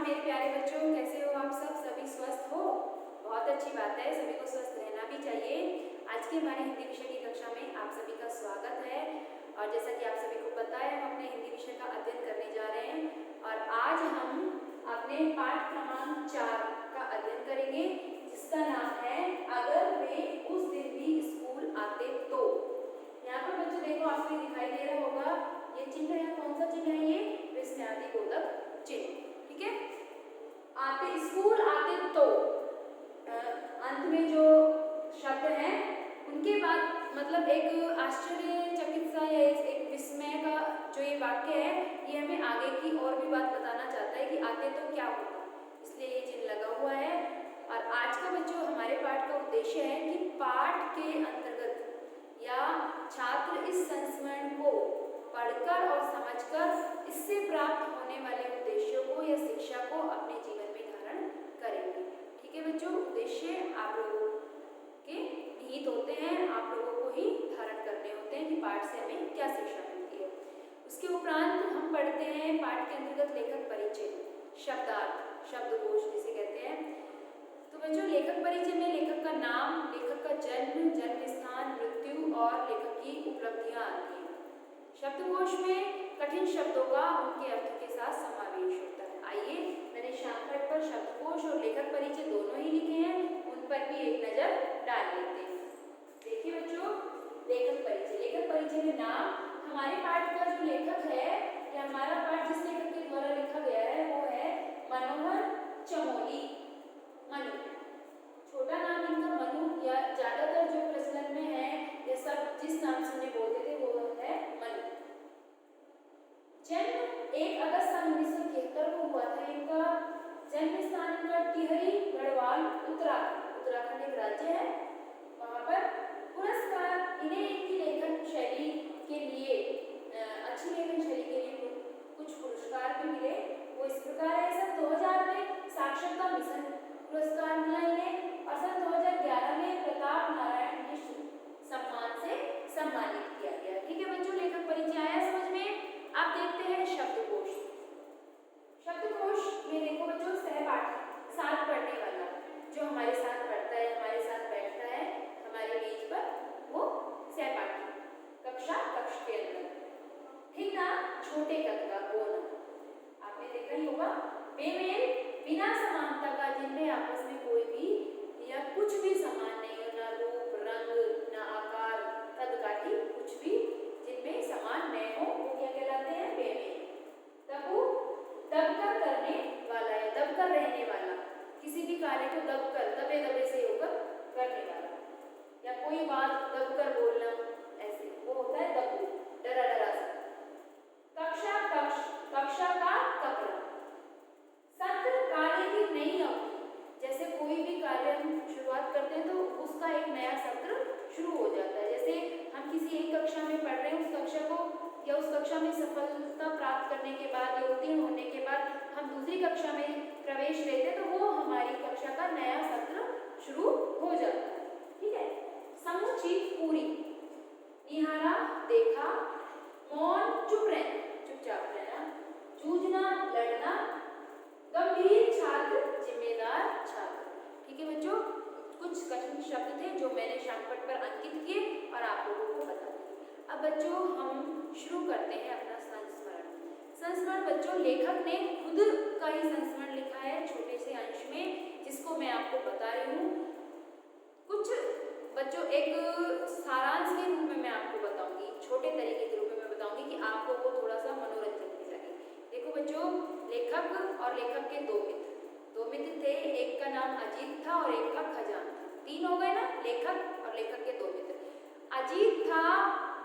मेरे प्यारे बच्चों, कैसे हो आप सब? सभी स्वस्थ हो? बहुत अच्छी बात है, सभी को स्वस्थ रहना भी चाहिए। आज की हमारी हिंदी विषय की कक्षा में आप सभी का स्वागत है। और जैसा कि आप सभी को पता है, हम अपने हिंदी विषय का अध्ययन करने जा रहे हैं और आज हम अपने पाठ क्रमांक 4 का अध्ययन करेंगे, जिसका नाम है अगर वे उस दिन भी स्कूल आते तो। यहाँ पर बच्चों देखो, आपको दिखाई दे रहा होगा ये चिन्ह है। कौन सा चिन्ह है? ये विस्मयादिबोधक चिन्ह। ठीक है, आते स्कूल आते तो अंत में जो शब्द है उनके बाद मतलब एक आश्चर्यचकित सा या एक विस्मय का जो ये वाक्य है, ये हमें आगे की और भी बात बताना चाहता है कि आते तो क्या होता, इसलिए ये चिन्ह लगा हुआ है। और आज का बच्चों हमारे पाठ का उद्देश्य है कि पाठ के अंतर्गत या छात्र इस संस्मरण को पढ़कर और समझकर इससे प्राप्त होने वाले उद्देश्यों को या शिक्षा को अपने जीवन में धारण करेंगे। ठीक है बच्चों, उद्देश्य आप लोगों के निहित होते हैं, आप लोगों को ही धारण करने होते हैं कि पाठ से हमें क्या शिक्षा मिलती है। उसके उपरांत हम पढ़ते हैं पाठ के अंतर्गत लेखक परिचय, शब्दार्थ, शब्दकोश जिसे कहते हैं। तो बच्चों लेखक परिचय में लेखक का नाम, लेखक का जन्म, जन्म स्थान, मृत्यु और लेखक की उपलब्धियां आती हैं। शब्दकोश में कठिन शब्दों का उनके अर्थ के साथ समावेश होता है। आइए, मैंने शार्टकट पर शब्दकोश और लेखक परिचय दोनों ही लिखे हैं, उन पर भी एक नजर डाल लेते हैं। देखिए बच्चों, लेखक परिचय, लेखक परिचय में नाम, हमारे पाठ का जो लेखक है या हमारा पाठ जिस लेखक के द्वारा लिखा गया है वो है मनोहर चमोली। मनु, छोटा नाम इनका मनु, या ज्यादातर जो प्रचलन में है या सब जिस नाम से उन्हें बोलते थे वो है मनु। जन्म 1 अगस्त सन 1973 को हुआ था इनका। जन्म स्थान इनका टिहरी गढ़वाल उत्तराखंड एक राज्य है, वहां पर। पुरस्कार, इन्हें इनकी लेखन शैली के लिए अच्छी लेखन शैली के लिए कुछ पुरस्कार भी मिले। वो इस प्रकार है, सन 2000 में साक्षरता मिशन पुरस्कार मिला इन्हें और सन 2011 में प्रताप नारायण मिश्र सम्मान से सम्मानित किया गया। ठीक है बच्चों, लेखक परिचय आया समझ में। आप देखते हैं शब्दकोश। शब्दकोश में देखो बच्चों, सहपाठी, साथ पढ़ने वाला, जो हमारे साथ पढ़ता है, हमारे साथ बैठता है हमारे मेज पर, वो सहपाठी। कक्षा, कक्ष के अंदर। ठीक ना, छोटे कद का, कोना, आपने देखा ही होगा। बेमेल, बिना समानता का, जिनमें आपस में कोई भी या कुछ भी समान नहीं हो, ना रूप रंग ना आकार कद काठी, कुछ भी जिनमें समान न हो, वो क्या कहलाते हैं? बेमेल। तबु, दबकर करने वाला या दबकर रहने वाला, किसी भी कार्य को दबकर दबे दबे से होकर करने वाला, या कोई बात दबकर बोलना, ऐसे वो होता है दबु, डरा डरा सा। कक्षा, कक्ष, कक्षा का कपड़ा। सत्र, कार्य की नई अवधि, जैसे कोई भी कार्य हम शुरुआत करते हैं तो उसका एक नया सत्र शुरू हो जाता है। जैसे हम किसी एक कक्षा में पढ़ रहे हैं, उस कक्षा को या उस कक्षा में सफलता प्राप्त करने के बाद या उत्तीर्ण होने के बाद हम दूसरी कक्षा में प्रवेश लेते हैं, तो वो हमारी कक्षा का नया सत्र शुरू हो जाता है। ठीक है। समुचित, पूरी, निहारा, देखा, मौन, चुप रहना, चुपचाप रहना, जूझना, लड़ना, गंभीर छात्र, जिम्मेदार छात्र। ठीक है बच्चों, कुछ कठिन शब्द थे जो मैंने शार्टकट पर अंकित किए और आप लोगों को बता दिए। अब बच्चों हम शुरू करते हैं अपना संस्मरण। संस्मरण बच्चों, लेखक ने खुद का ही संस्मरण लिखा है छोटे से अंश में, जिसको मैं आपको बता रही हूँ। कुछ बच्चों एक सारांश के रूप में मैं आपको बताऊंगी, छोटे तरीके के रूप में मैं बताऊंगी कि आपको वो थोड़ा सा मनोरंजन भी लगे। देखो बच्चों, लेखक और लेखक के दो मित्र थे, एक का नाम अजीत था और एक का खजान था। 3 हो गए ना, लेखक और लेखक के 2 मित्र। अजीत था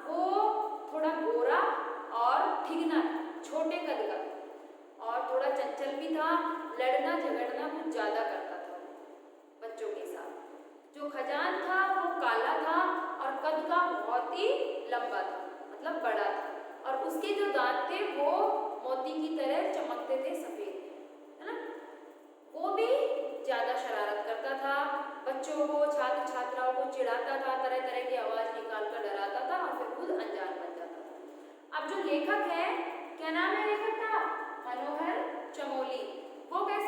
वो थोड़ा गोरा और ठिगना था, छोटे कद का, और थोड़ा चंचल भी था, लड़ना झगड़ना कुछ ज्यादा करता था बच्चों के साथ। जो खजान था वो काला था और कद का बहुत ही लंबा था, मतलब बड़ा था, और उसके जो दांत थे वो मोती की तरह चमकते थे, सफेद, है ना। वो भी ज्यादा शरारत करता था, बच्चों को, छात्र छात्राओं को चिढ़ाता था, तरह तरह की आवाज निकाल कर डराता था और फिर खुद अनजान बन जाता था। अब जो लेखक है, क्या नाम है लेखक का? मनोहर चमोली। वो कैसे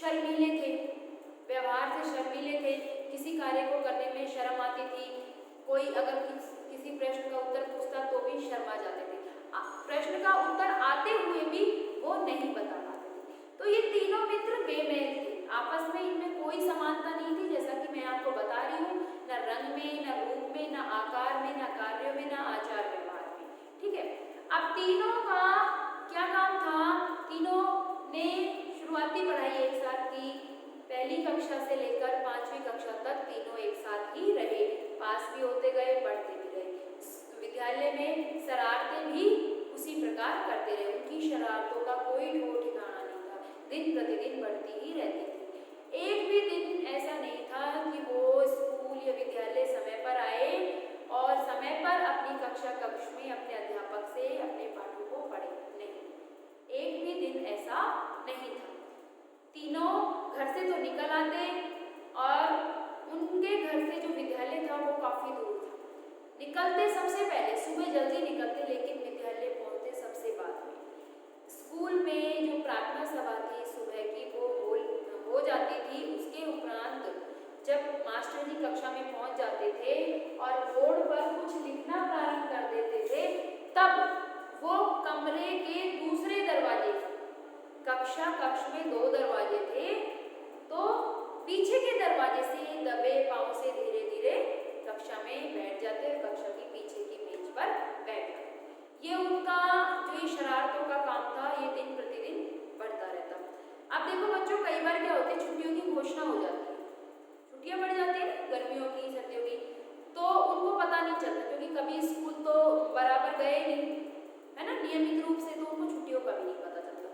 शर्मीले थे, व्यवहार से शर्मीले थे, किसी कार्य को करने में शर्म आती थी, कोई अगर किसी प्रश्न का उत्तर पूछता तो भी शर्मा जाते थे, प्रश्न का उत्तर आते हुए भी वो नहीं बता पाते थे। तो ये तीनों मित्र बेमेल थे, आपस में इनमें कोई समानता नहीं थी, जैसा कि मैं आपको बता रही हूँ, न रंग में, न रूप में, न आकार में, न कार्यों में, न आचार व्यवहार में। ठीक है, अब तीनों का क्या काम था, तीनों ने शुरुआती पढ़ाई एक साथ की, पहली कक्षा से लेकर 5वीं कक्षा तक तीनों एक साथ ही रहे, पास भी होते गए, पढ़ते भी रहे, विद्यालय में शरारतें भी उसी प्रकार करते रहे, उनकी शरारतों का कोई ठोर ठिकाना नहीं था, दिन प्रतिदिन बढ़ती ही रहती थी। एक भी दिन ऐसा नहीं था कि वो स्कूल या विद्यालय समय पर आए और समय पर अपनी कक्षा कक्ष में अपने अध्यापक से अपने पाठों को पढ़े, नहीं, एक भी दिन ऐसा नहीं था। तीनों घर से तो निकल आते और उनके घर से जो विद्यालय था वो काफी दूर था, निकलते सबसे पहले, सुबह जल्दी निकलते, लेकिन विद्यालय पहुंचते सबसे बाद में। स्कूल में जो प्रार्थना सभा थी सुबह की वो हो जाती थी, उसके उपरांत जब मास्टर जी कक्षा में पहुंच जाते थे और बोर्ड पर कुछ लिखना प्रारंभ कर देते थे, तब वो कमरे के दूसरे दरवाजे, कक्षा कक्ष में 2 दरवाजे थे, तो पीछे के दरवाजे से दबे पांव से धीरे धीरे कक्षा में बैठ जाते और कक्षा के पीछे की बेंच पर बैठ जाते। ये उनका जो शरारतों का काम था, ये दिन प्रतिदिन बढ़ता रहता। अब देखो बच्चों, कई बार क्या होता है, छुट्टियों की घोषणा हो जाती है, छुट्टियां बढ़ जाती है गर्मियों की, सर्दियों की, तो उनको पता नहीं चलता, क्योंकि कभी स्कूल तो बराबर गए नहीं, है ना, नियमित रूप से, तो उनको छुट्टियों का भी नहीं पता चलता।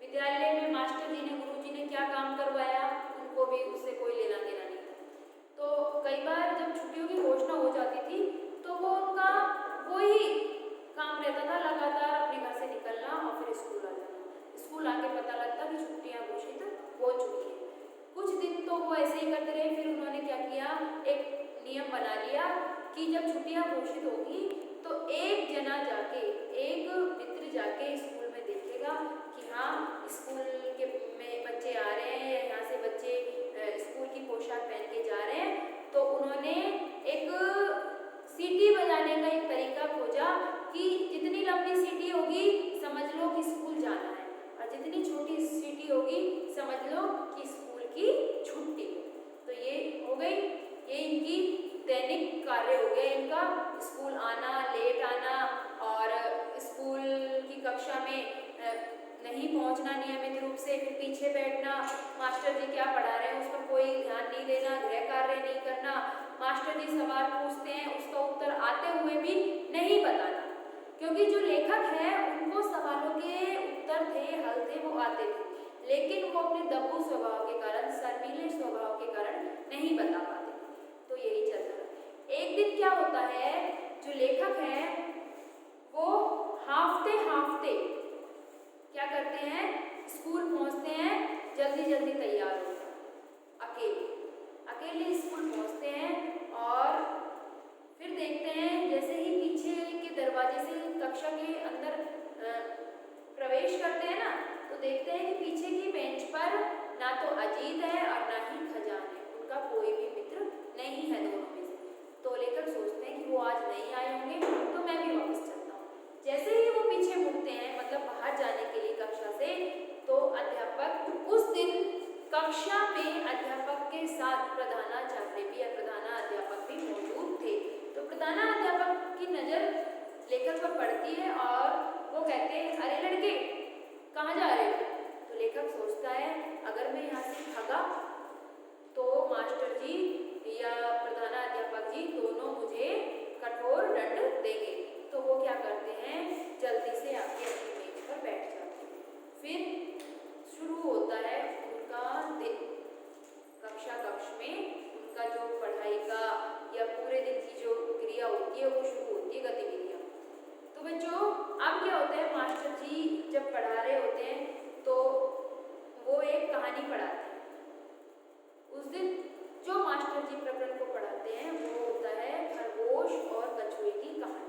विद्यालय में मास्टर जी ने, गुरु जी ने क्या काम करवाया, उनको भी उससे कोई लेना देना नहीं था। तो कई बार जब छुट्टियों की घोषणा हो जाती थी तो वो उनका वही काम रहता था, लगातार अपने घर से निकलना और फिर स्कूल आ जाना। स्कूल आके पता लगता कि छुट्टियां घोषित हो चुकी हैं। कुछ दिन तो वो ऐसे ही करते रहे, फिर उन्होंने क्या किया, एक नियम बना लिया कि जब छुट्टियां घोषित होगी तो एक जना जाके, एक मित्र जाके स्कूल में देखेगा कि हाँ स्कूल के में बच्चे आ रहे हैं या यहाँ से बच्चे स्कूल की पोशाक पहन के जा रहे हैं। तो उन्होंने एक सीटी बजाने का एक तरीका खोजा कि जितनी लंबी सीटी होगी समझ लो कि स्कूल जाना है, और जितनी छोटी सीटी होगी समझ लो कि स्कूल की छुट्टी। तो ये हो गई, ये इनकी दैनिक कार्य हो गया, इनका स्कूल आना, लेट आना और स्कूल की कक्षा में नहीं पहुंचना नियमित रूप से, फिर पीछे बैठना, मास्टर जी क्या पढ़ा रहे हैं उस पर कोई ध्यान नहीं देना, गृह कार्य नहीं करना, मास्टर जी सवाल पूछते हैं उसका उत्तर आते हुए भी नहीं बताना, क्योंकि जो लेखक है उनको सवालों के उत्तर थे, हल थे, वो आते थे, लेकिन वो अपने दब्बू स्वभाव के कारण, शर्मीले स्वभाव के कारण नहीं बता पाते। तो यही चलता है। एक दिन क्या होता है, जो लेखक है वो हाफते हाफते क्या करते हैं, स्कूल पहुंचते हैं, जल्दी जल्दी तैयार होते हैं, अकेले स्कूल पहुंचते हैं और फिर देखते हैं जैसे ही पीछे के दरवाजे से कक्षा के अंदर प्रवेश करते हैं ना, तो देखते हैं कि पीछे की बेंच पर ना तो अजीत है और ना ही खजान है, उनका कोई भी मित्र नहीं है दोनों में से। तो लेकर सोचते हैं कि वो आज नहीं आए होंगे, तो मैं भी वापस चलता हूँ। जैसे ही वो पीछे मुड़ते हैं, मतलब बाहर जाने के लिए कक्षा से, तो अध्यापक उस दिन कक्षा में अध्यापक के साथ प्रधानाचार्य भी या प्रधानाध्यापक भी मौजूद थे। तो प्रधानाध्यापक की नजर लेखक पर पड़ती है और वो कहते हैं, अरे लड़के कहाँ जा रहे हो? तो लेखक सोचता है अगर मैं यहाँ से भागा तो मास्टर जी या प्रधानाध्यापक जी दोनों मुझे कठोर दंड देंगे। तो वो क्या करते हैं, जल्दी से आके अपनी मेज पर बैठ जाते हैं। फिर शुरू होता है उनका दिन, कक्षा कक्ष में उनका जो पढ़ाई का या पूरे दिन की जो क्रिया होती है वो शुरू होती है, गतिविधियाँ। तो बच्चों अब क्या होता है, मास्टर जी जब पढ़ा रहे होते हैं तो वो एक कहानी पढ़ाते हैं। उस दिन जो मास्टर जी प्रकरण को पढ़ाते हैं वो होता है खरगोश और कछुए की कहानी।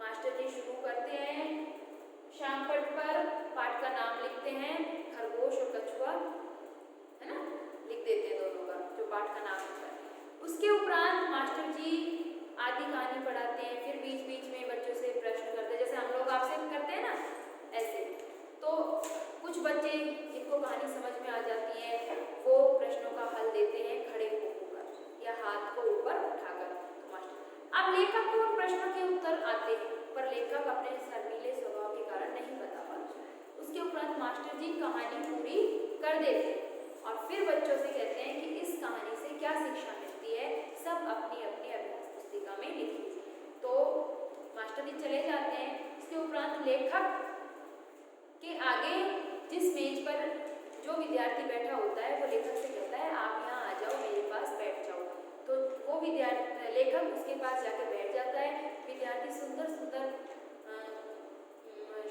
मास्टर जी शुरू करते हैं, श्यामपट्ट पर पाठ का नाम लिखते हैं खरगोश और कछुआ। देते हैं और फिर बच्चों से कहते हैं कि इस कहानी से क्या शिक्षा मिलती है, सब अपनी अपनी अभ्यास पुस्तिका में लिखिए। तो मास्टर जी चले जाते हैं। इसके उपरांत लेखक के आगे जिस मेज पर जो विद्यार्थी बैठा होता है वो लेखक से कहता है आप यहाँ आ जाओ, मेरे पास बैठ जाओ। तो वो लेखक उसके पास जाके बैठ जाता है। विद्यार्थी सुंदर सुंदर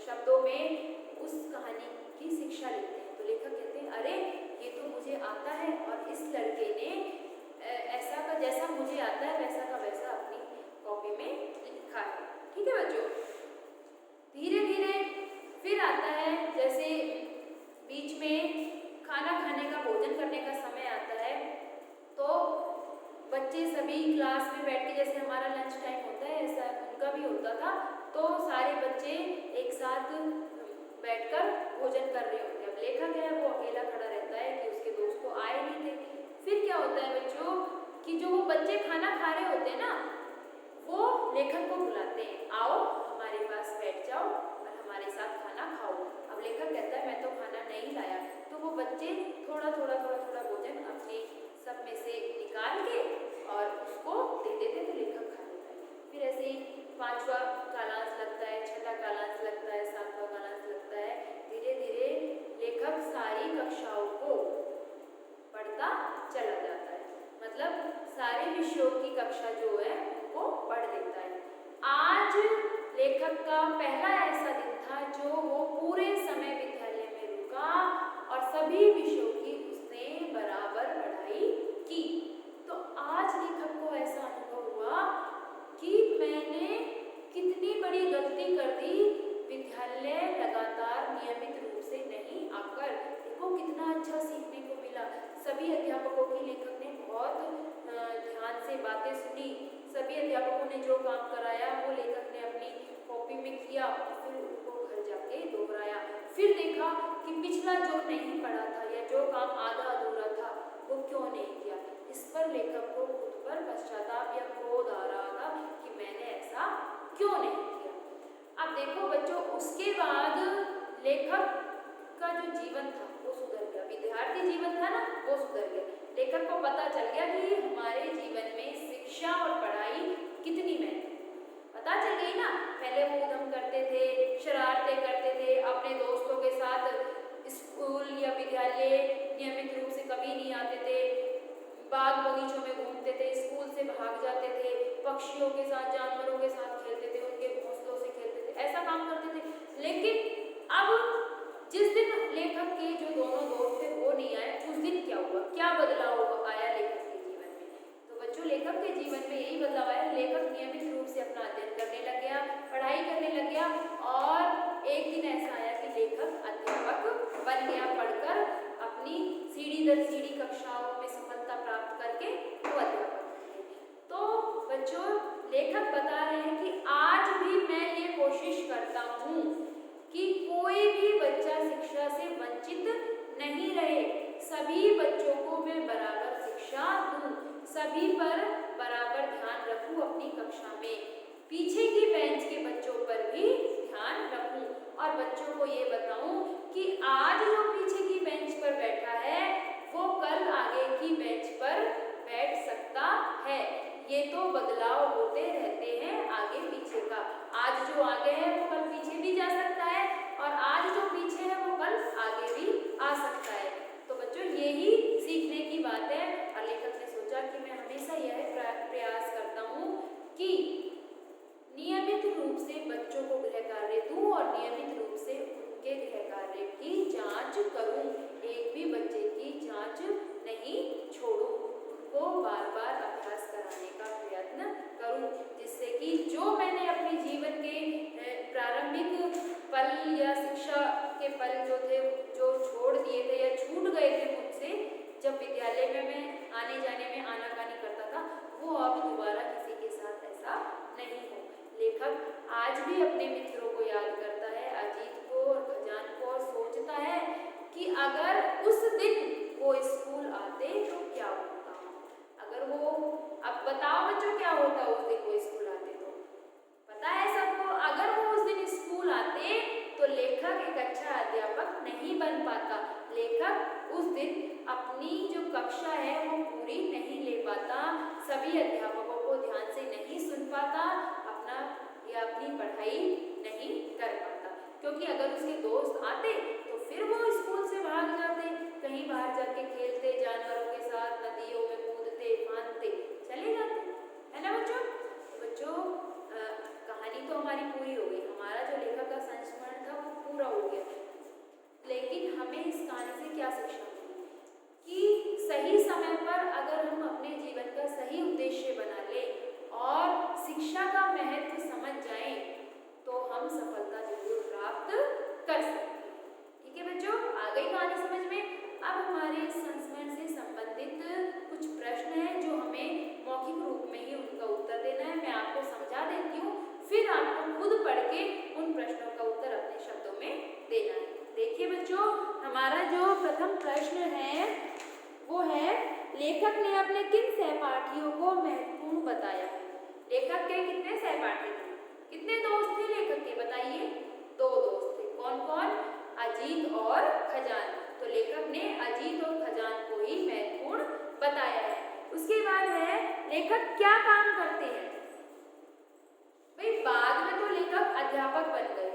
शब्दों में उस कहानी की शिक्षा लेते हैं। तो लेखक कहते हैं अरे ये तो मुझे आता है और इस लड़के ने ऐसा का जैसा मुझे आता है वैसा का वैसा अपनी कॉपी में लिखा है। ठीक है बच्चों, धीरे धीरे फिर आता है, जैसे बीच में खाना खाने का, भोजन करने का समय आता है तो बच्चे सभी क्लास में बैठ के, जैसे हमारा लंच टाइम होता है ऐसा उनका भी होता था, तो सारे बच्चे एक साथ बैठकर भोजन कर रहे होते हैं। अब लेखक है वो अकेला खड़ा रहता है कि उसके दोस्त तो आए नहीं थे। फिर क्या होता है बच्चों कि जो वो बच्चे खाना खा रहे होते हैं ना, वो लेखक को बुलाते हैं, आओ हमारे पास बैठ जाओ और हमारे साथ खाना खाओ। अब लेखक कहता है मैं तो खाना नहीं लाया। तो वो बच्चे थोड़ा थोड़ा भोजन अपने सब में से निकाल के और उसको दे देते थे, लेखक खा लेता है। फिर ऐसे ही 5वां कालांश लगता है, 6वां कालांश लगता है, 7वां कालांश लगता है। धीरे धीरे लेखक सारी कक्षाओं को पढ़ता चला जाता है, मतलब सारे विषयों की कक्षा जो है वो पढ़ लेता है। आज लेखक का पहला ऐसा दिन था जो वो पूरे समय विद्यालय में रुका और सभी विषयों की उसने बराबर पढ़ाई की। तो आज लेखक को ऐसा अनुभव हुआ कि मैंने कितनी बड़ी गलती कर दी, विद्यालय लगातार नियमित रूप से नहीं आकर। देखो कितना अच्छा सीखने को मिला। सभी अध्यापकों की लेखक ने बहुत ध्यान से बातें सुनी। सभी अध्यापकों ने जो काम कराया वो लेखक ने अपनी कॉपी में किया, फिर उनको घर जाके दोहराया। फिर देखा कि पिछला जो नहीं पढ़ा था या जो काम आधा अधूरा था वो क्यों नहीं किया। इस पर लेखक को खुद पर पश्चाताप या क्रोध आ रहा था कि मैंने ऐसा क्यों नहीं किया। अब देखो बच्चों, उसके बाद लेखक का जो जीवन था वो सुधर गया। विद्यार्थी जीवन था ना वो सुधर गया। लेखक को पता चल गया कि हमारे जीवन में शिक्षा और पढ़ाई कितनी महत्वपूर्ण, पता चल गई ना। पहले वो उद्यम करते थे, शरारतें करते थे, अपने दोस्तों के साथ स्कूल या विद्यालय नियमित रूप से कभी नहीं आते थे, बाग बगीचों में घूमते थे, स्कूल से भाग जाते थे, पक्षियों के साथ जानवरों के साथ खेलते थे, उनके घोंसलों से खेलते थे, ऐसा काम करते थे। लेकिन अब जिस दिन लेखक के जो दोनों दोस्त थे वो नहीं आए, उस दिन क्या हुआ, क्या बदलाव आया लेखक के जीवन में। तो बच्चों लेखक के जीवन में यही बदलाव आया। लेखक नियमित रूप से अपना अध्ययन करने लग गया, पढ़ाई करने लग गया और एक दिन ऐसा आया कि लेखक अध्यापक बन गया। पढ़कर अपनी सीढ़ी दर सीढ़ी कक्षाओं में सफलता प्राप्त करके वो अध्यापक बन गए। तो बच्चों लेखक बता रहे हैं कि आज भी मैं ये कोशिश करता हूँ कि कोई भी बच्चा शिक्षा से वंचित नहीं रहे। सभी बच्चों को मैं बराबर शिक्षा दूं, सभी पर बराबर ध्यान रखूं अपनी कक्षा में, पीछे की बेंच के बच्चों पर भी ध्यान रखूं और बच्चों को ये बताऊं कि आज जो पीछे की बेंच पर बैठा है वो कल आगे की बेंच पर बैठ सकता है। ये तो बदलाव होते रहते हैं आगे पीछे का। आज जो आगे है वो कल पीछे भी जा सकता है और आज जो पीछे है वो कल आगे भी आ सकता है। तो बच्चों यही सीखने की बात है और लेखक ने सोचा कि मैं हमेशा यह प्रयास करता हूँ कि नियमित रूप से बच्चों को गृह कार्य दूँ और नियमित रूप से उनके गृह कार्य की जांच करूँ। एक भी बच्चे की जांच नहीं छोड़ूं, उनको बार बार अभ्यास कराने का प्रयत्न करूं, जिससे कि जो मैंने अपने जीवन के प्रारंभिक पल या शिक्षा के पल जो थे जो छोड़ दिए थे या छूट गए थे मुझसे, जब विद्यालय में मैं आने जाने में आनाकानी करता था, वो अब दोबारा किसी के साथ ऐसा नहीं हो। लेखक आज भी अपने मित्रों को याद करता है, अजीत को और खजान को, और सोचता है कि अगर उस दिन वो स्कूल आते तो क्या होता। अगर वो, अब बताओ बच्चों क्या होता उस दिन वो स्कूल आते, तो पता है सबको, अगर वो उस दिन स्कूल आते तो लेखक एक अच्छा अध्यापक नहीं बन पाता। लेखक उस दिन अपनी जो कक्षा है वो पूरी नहीं ले पाता, सभी अध्यापकों को ध्यान से नहीं सुन पाता, अपना या अपनी पढ़ाई नहीं कर पाता। क्योंकि अगर उसके दोस्त आते तो फिर वो स्कूल से भाग जाते, कहीं बाहर जाके खेलते, जानवरों के साथ नदियों में कूदते फांदते चले जाते, है ना बच्चों। बच्चों कहानी तो हमारी पूरी हो गई, हमारा जो लेखक का संस्मरण था वो पूरा हो गया। लेकिन हमें इस कहानी से क्या शिक्षा मिली कि सही समय पर अगर हम अपने जीवन का सही उद्देश्य बना लें और शिक्षा का महत्व समझ जाएं तो हम सफलता जरूर प्राप्त कर सकते हैं। ठीक है बच्चों, आ गई कहानी समझ में। अब हमारे संस्मरण से संबंधित कुछ प्रश्न हैं जो हमें मौखिक रूप में ही उनका उत्तर देना है। मैं आपको समझा देती हूँ, फिर आपको खुद पढ़ के उन प्रश्नों का उत्तर अपने शब्दों में देना है। देखिए बच्चों, हमारा जो प्रथम प्रश्न है वो है, लेखक ने अपने किन सहपाठियों को महत्वपूर्ण बताया है। लेखक के कितने सहपाठी थे, कितने दोस्त थे लेखक के, बताइए। 2 दोस्त थे, कौन कौन, अजीत और खजान। तो लेखक ने अजीत और खजान को ही महत्वपूर्ण बताया है। उसके बाद है, लेखक क्या काम करते हैं। भाई बाद में तो लेखक अध्यापक बन गए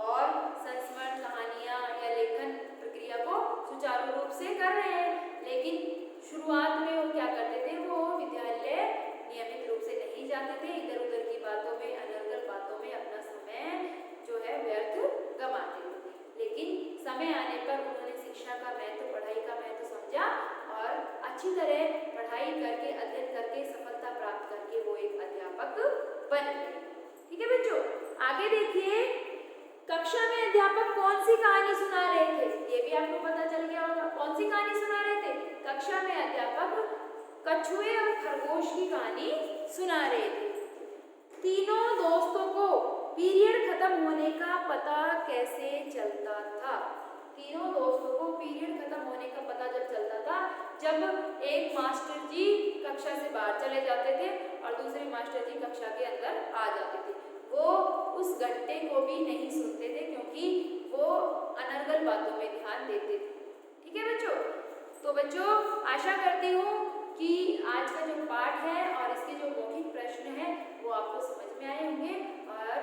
और संस्मरण, कहानियां या लेखन प्रक्रिया को सुचारू रूप से कर रहे हैं, लेकिन शुरुआत में वो क्या करते थे, वो विद्यालय नियमित रूप से नहीं जाते थे, इधर उधर की बातों में, अनर्गल बातों में अपना समय जो है व्यर्थ गंवाते थे। लेकिन समय आने पर उन्होंने शिक्षा का महत्व, पढ़ाई का महत्व समझा और अच्छी तरह पढ़ाई करके, अध्ययन करके, सफलता प्राप्त करके वो एक अध्यापक बन गए। ठीक है बच्चों, आगे देखिए, कक्षा में अध्यापक कौन सी कहानी सुना रहे थे, ये भी आपको पता चल गया होगा। कौन सी कहानी सुना रहे थे, कक्षा में अध्यापक कछुए और खरगोश की कहानी सुना रहे थे। तीनों दोस्तों को पीरियड खत्म होने का पता कैसे चलता था। तीनों दोस्तों को पीरियड खत्म होने का पता जब चलता था, जब एक मास्टर जी कक्षा से बाहर चले जाते थे और दूसरे मास्टर जी कक्षा के अंदर आ जाते थे। वो उस घंटे को भी नहीं सुनते थे क्योंकि वो अनर्गल बातों में ध्यान देते थे। ठीक है बच्चों, तो बच्चों आशा करती हूँ कि आज का जो पाठ है और इसके जो मौखिक प्रश्न है वो आपको समझ में आए होंगे और